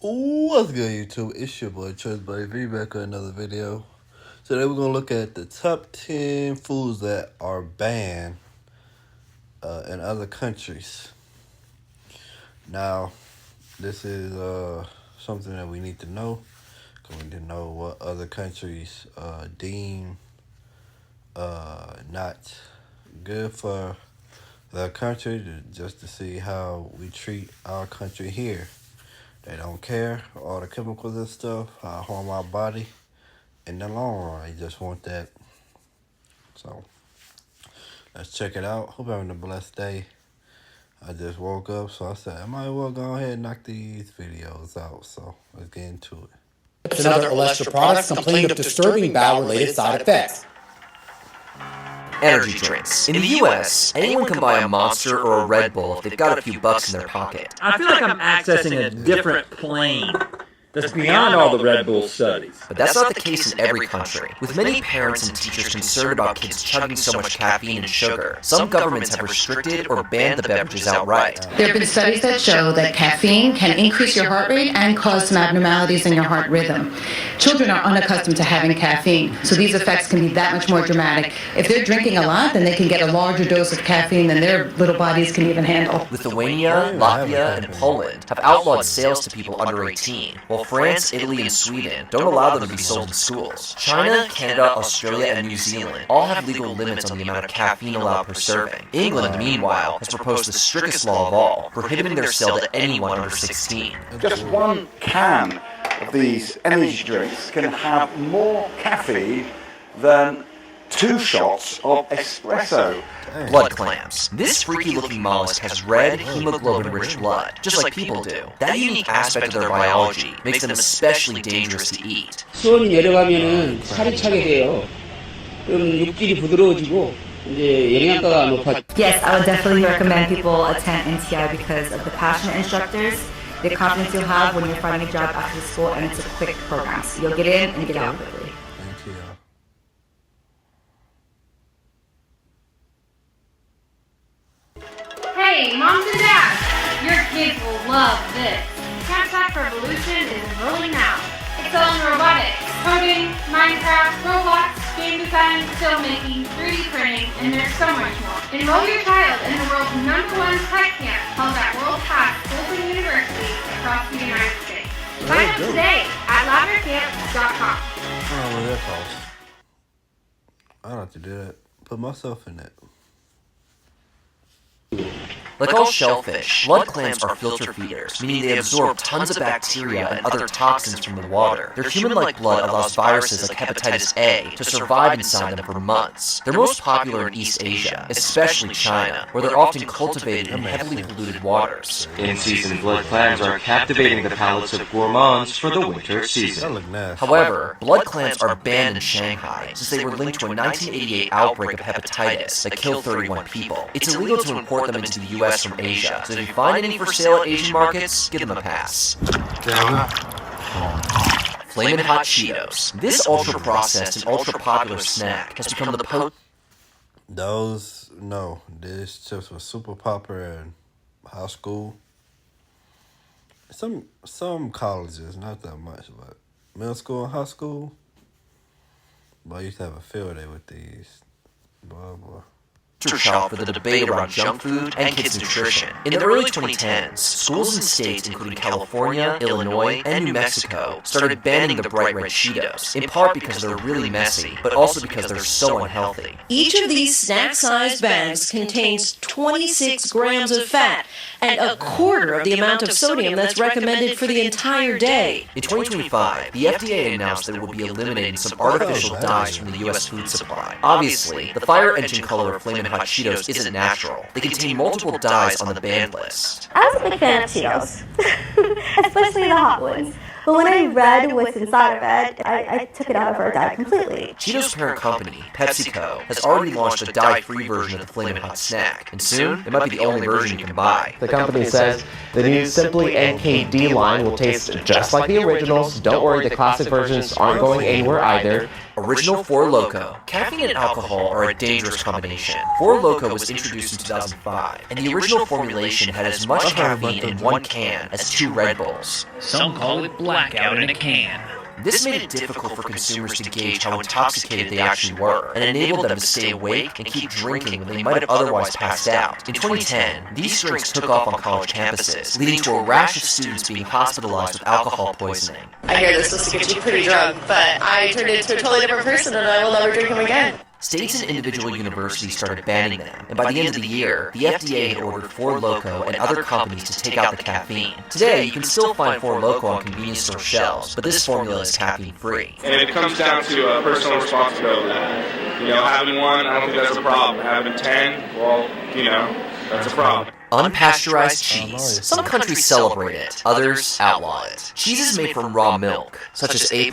What's good, YouTube? It's your boy Choice Buddy V back with another video. Today we're gonna look at the top 10 foods that are banned in other countries. Now, this is something that we need to know. Cause we need to know what other countries deem not good for their country, just to see how we treat our country here. They don't care, all the chemicals and stuff, how it harm our body in the long run. They just want that. So, let's check it out. Hope you're having a blessed day. I just woke up, so I said, I might as well go ahead and knock these videos out. So, let's get into it. And other Olestra products complained of disturbing bowel-related side effects. Energy drinks. In the U.S., anyone can buy a Monster or a Red Bull if they've got a few bucks in their pocket. I feel like I'm accessing a different plane that's beyond all the Red Bull studies. But that's not the case in every country. With many parents and teachers concerned about kids chugging so much caffeine and sugar, some governments have restricted or banned the beverages outright. There have been studies that show that caffeine can increase your heart rate and cause some abnormalities in your heart rhythm. Children are unaccustomed to having caffeine, so these effects can be that much more dramatic. If they're drinking a lot, then they can get a larger dose of caffeine than their little bodies can even handle. Lithuania, Latvia, and Poland have outlawed sales to people under 18, while France, Italy, and Sweden don't allow them to be sold in schools. China, Canada, Australia, and New Zealand all have legal limits on the amount of caffeine allowed per serving. England, meanwhile, has proposed the strictest law of all, prohibiting their sale to anyone under 16. Just one can of these energy drinks can have more caffeine than 2 shots of espresso. Blood clams. This freaky-looking mollusk has red, hemoglobin-rich blood, just like people do. That unique aspect of their biology makes them especially dangerous to eat. 수온이 내려가면은 살이 차게 돼요. 그럼 육질이 부드러워지고 이제 영양가가 높아. Yes, I would definitely recommend people attend NTI because of the passionate instructors, the confidence you'll have when you're finding a job after school, and it's a quick program. So you'll get in and get out quickly. Hey, moms and dads, your kids will love this. Snapchat for Evolution is rolling out. Excel in robotics, coding, Minecraft, Roblox, game design, filmmaking, 3D printing, and there's so much more. Enroll your child in the world's #1 tech camp held at world-class schools and universities across the United States. Sign up today at lavendercamp.com. I don't know what that costs. I don't have to do that. Put myself in it. Like all shellfish, blood clams are filter feeders, meaning they absorb tons of bacteria and other toxins from the water. Their human-like blood allows viruses like hepatitis A to survive inside them for months. They're most popular in East Asia, especially China, where they're often cultivated in heavily polluted waters. In-season blood clams are captivating the palates of gourmands for the winter season. However, blood clams are banned in Shanghai since they were linked to a 1988 outbreak of hepatitis that killed 31 people. It's illegal to import them into the U.S. from Asia, so if you find any for sale at Asian markets, give them a pass. Flamin' Hot Cheetos. This ultra-processed and ultra-popular snack has become the These chips were super popular in high school. Some colleges, not that much, but middle school and high school. But I used to have a field day with these. Boy. shop for the debate around junk food and kids' nutrition. In the early 2010s, schools in states including California, Illinois, and New Mexico started banning the bright red Cheetos, in part because they're really messy, but also because they're so unhealthy. Each of these snack-sized bags contains 26 grams of fat and a quarter of the amount of sodium that's recommended for the entire day. In 2025, the FDA announced that it would be eliminating some artificial dyes from the U.S. food supply. Obviously, the fire engine color of Flamin' Hot Cheetos isn't natural. They contain multiple dyes on the banned list. I was a big fan of Cheetos, especially the hot ones. But when I read what's inside of it, I took it out of our diet completely. Cheetos' parent company, PepsiCo, has already launched a dye-free version of the Flamin' Hot snack, and soon it might be the only version you can buy. The company says the new Simply NKD line will taste just like the originals. Don't worry, the classic versions aren't going anywhere either. Original Four Loko. Caffeine and alcohol are a dangerous combination. Four Loko was introduced in 2005, and the original formulation had as much caffeine in one can as 2 Red Bulls. Some call it blackout in a can. This made it difficult for consumers to gauge how intoxicated they actually were, and enabled them to stay awake and keep drinking when they might have otherwise passed out. In 2010, these drinks took off on college campuses, leading to a rash of students being hospitalized with alcohol poisoning. I hear this was to get you pretty drunk, but I turned into a totally different person and I will never drink them again. States and individual universities started banning them, and by the end of the year, the FDA had ordered Four Loko and other companies to take out the caffeine. Today, you can still find Four Loko on convenience store shelves, but this formula is caffeine-free. And it comes down to personal responsibility. You know, having one, I don't think that's a problem. Having 10, well, you know, that's a problem. Unpasteurized cheese. Some countries celebrate it, others outlaw it. Cheeses made from raw milk, such as A+,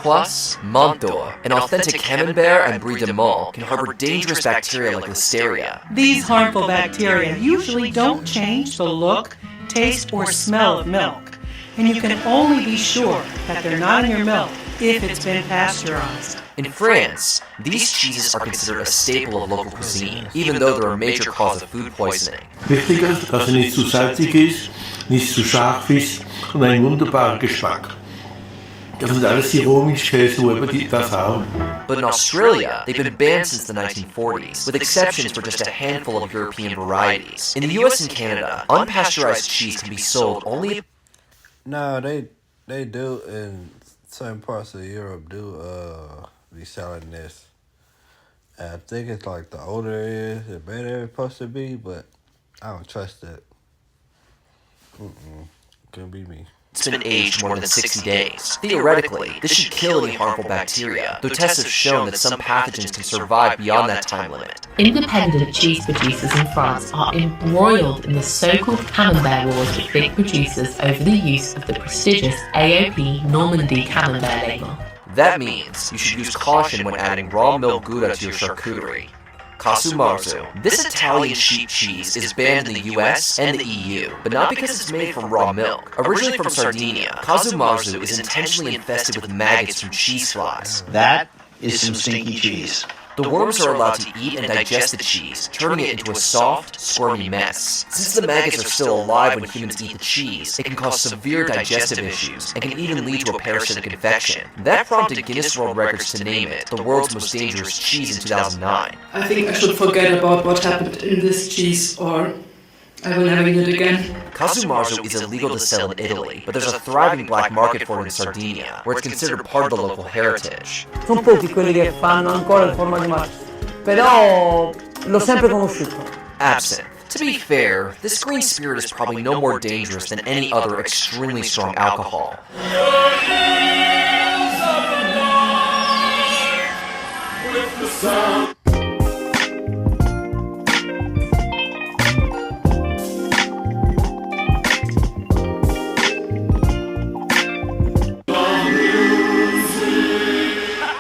Montour, and authentic Camembert and Brie de Meaux, can harbor dangerous bacteria like Listeria. These harmful bacteria usually don't change the look, taste, or smell of milk, and you can only be sure that they're not in your milk if it's been pasteurized. In France, these cheeses are considered a staple of local cuisine, even though they're a major cause of food poisoning. Wichtig ist, dass nicht zu salzig ist, nicht zu scharf ist und einen wunderbaren Geschmack. Das sind alles die Rohmilchkäse, die das haben. But in Australia, they've been banned since the 1940s, with exceptions for just a handful of European varieties. In the US and Canada, unpasteurized cheese can be sold only... No, they do in certain parts of Europe be selling this. And I think it's like the older it is, the better it's supposed to be, but I don't trust it. Couldn't be me. It's been aged more than 60 days. Theoretically, this should kill any harmful bacteria, though tests have shown that some pathogens can survive beyond that time limit. Independent cheese producers in France are embroiled in the so-called Camembert wars with big producers over the use of the prestigious AOP Normandy Camembert label. That means you should use caution when adding raw milk Gouda to your charcuterie. Casu Marzu. This Italian sheep cheese is banned in the US and the EU, but not because it's made from raw milk. Originally from Sardinia, Casu Marzu is intentionally infested with maggots from cheese flies. That is some stinky cheese. The worms are allowed to eat and digest the cheese, turning it into a soft, squirmy mess. Since the maggots are still alive when humans eat the cheese, it can cause severe digestive issues and can even lead to a parasitic infection. That prompted Guinness World Records to name it the world's most dangerous cheese in 2009. I think I should forget about what happened in this cheese, or I will never eat it again. Casu Marzu is illegal to sell in Italy, but there's a thriving black market for it in Sardinia, where it's considered part of the local heritage. Sono pochi quelli che fanno ancora il formaggio marzo, però l'ho sempre conosciuto. Absinthe. To be fair, this green spirit is probably no more dangerous than any other extremely strong alcohol.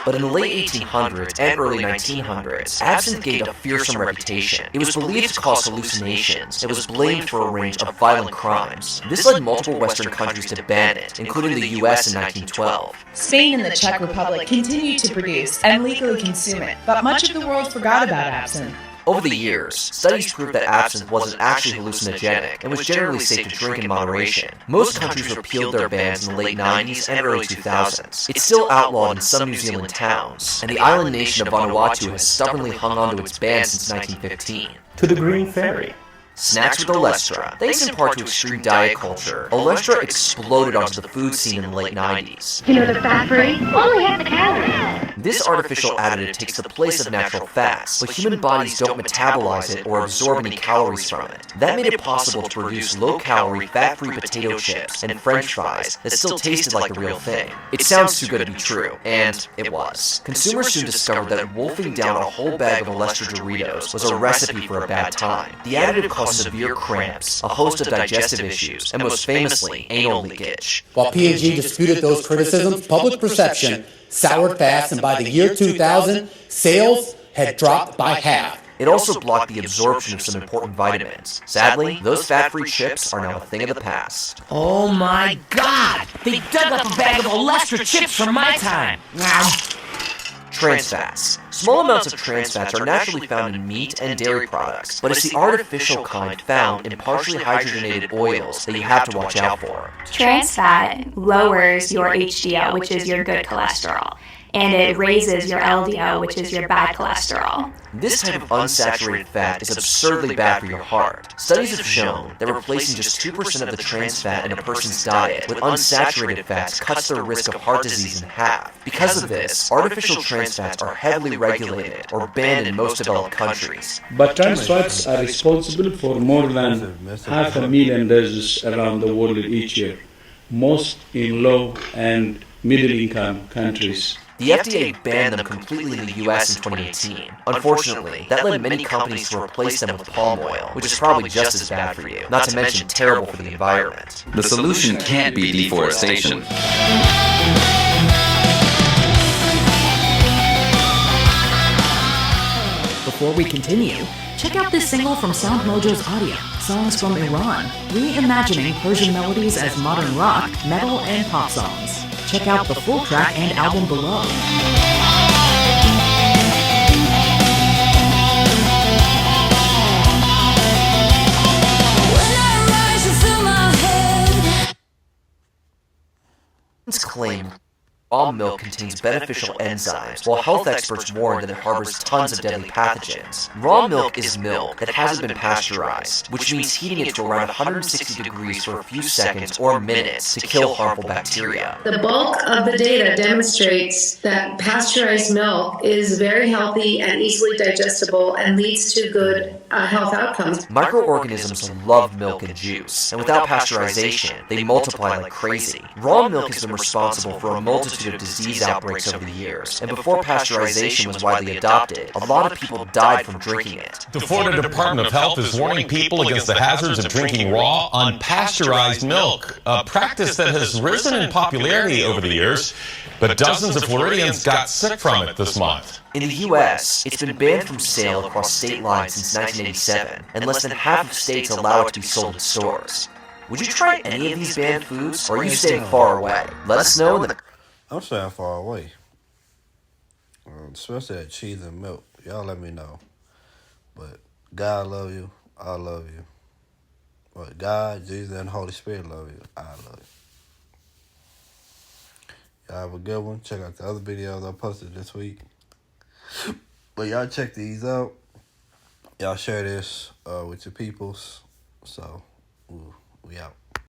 But in the late 1800s and early 1900s, absinthe gained a fearsome reputation. It was believed to cause hallucinations. It was blamed for a range of violent crimes. This led multiple Western countries to ban it, including the US in 1912. Spain and the Czech Republic continued to produce and legally consume it, but much of the world forgot about absinthe. Over the years, studies proved that absinthe wasn't actually hallucinogenic and was generally safe to drink in moderation. Most countries repealed their bans in the late 90s and early 2000s. It's still outlawed in some New Zealand towns, and the island nation of Vanuatu has stubbornly hung on to its ban since 1915. To the Green Fairy. Snacks with Olestra. Thanks in part to extreme diet culture, Olestra exploded onto the food scene in the late 90s. You know, they're fat-free, only half the calories. This artificial additive takes the place of natural fats, but human bodies don't metabolize it or absorb any calories from it. That made it possible to produce low-calorie, fat-free potato chips and French fries that still tasted like the real thing. It sounds too good to be true, and it was. Consumers soon discovered that wolfing down a whole bag of Olestra Doritos was a recipe for a bad time. The additive caused severe cramps, a host of digestive issues, and most famously, anal leakage. While P&G disputed those criticisms, public perception soured fast, and by the year 2000, sales had dropped by half. It also blocked the absorption of some important vitamins. Sadly, those fat-free chips are now a thing of the past. Oh my God! They dug up a bag of Olestra chips from my time! Trans fats. Small amounts of trans fats are naturally found in meat and dairy products, but it's the artificial kind found in partially hydrogenated oils that you have to watch out for. Trans fat lowers your HDL, which is your good cholesterol, and it raises your LDL, which is your bad cholesterol. This type of unsaturated fat is absurdly bad for your heart. Studies have shown that replacing just 2% of the trans fat in a person's diet with unsaturated fats cuts their risk of heart disease in half. Because of this, artificial trans fats are heavily regulated or banned in most developed countries. But trans fats are responsible for more than 500,000 deaths around the world each year, most in low and middle-income countries. The FDA banned them completely in the US in 2018. Unfortunately, that led many companies to replace them with palm oil, which is probably just as bad for you, not to mention terrible for the environment. The solution can't be deforestation. Before we continue, check out this single from Sound Mojo's Audio, Songs from Iran, reimagining Persian melodies as modern rock, metal, and pop songs. Check out the full track and album below. Claim raw milk contains beneficial enzymes, while health experts warn that it harbors tons of deadly pathogens. Raw milk is milk that hasn't been pasteurized, which means heating it to around 160 degrees for a few seconds or minutes to kill harmful bacteria. The bulk of the data demonstrates that pasteurized milk is very healthy and easily digestible and leads to good health outcomes. Microorganisms love milk and juice, and without pasteurization, they multiply like crazy. Raw milk has been responsible for a multitude of disease outbreaks over the years, and before pasteurization was widely adopted, a lot of people died from drinking it. The Florida Department of Health is warning people against the hazards of drinking raw, unpasteurized milk, a practice that has risen in popularity over the years, but dozens of Floridians got sick from it this month. In the U.S., it's been banned from sale across state lines since 1987, and less than half of states allow it to be sold in stores. Would you try any of these banned foods, or are you staying far away? Let us know in the... I'm staying far away. Especially that cheese and milk. Y'all let me know. But God love you. I love you. But God, Jesus, and Holy Spirit love you. I love you. Y'all have a good one. Check out the other videos I posted this week. But y'all check these out. Y'all share this with your peoples. So, we out.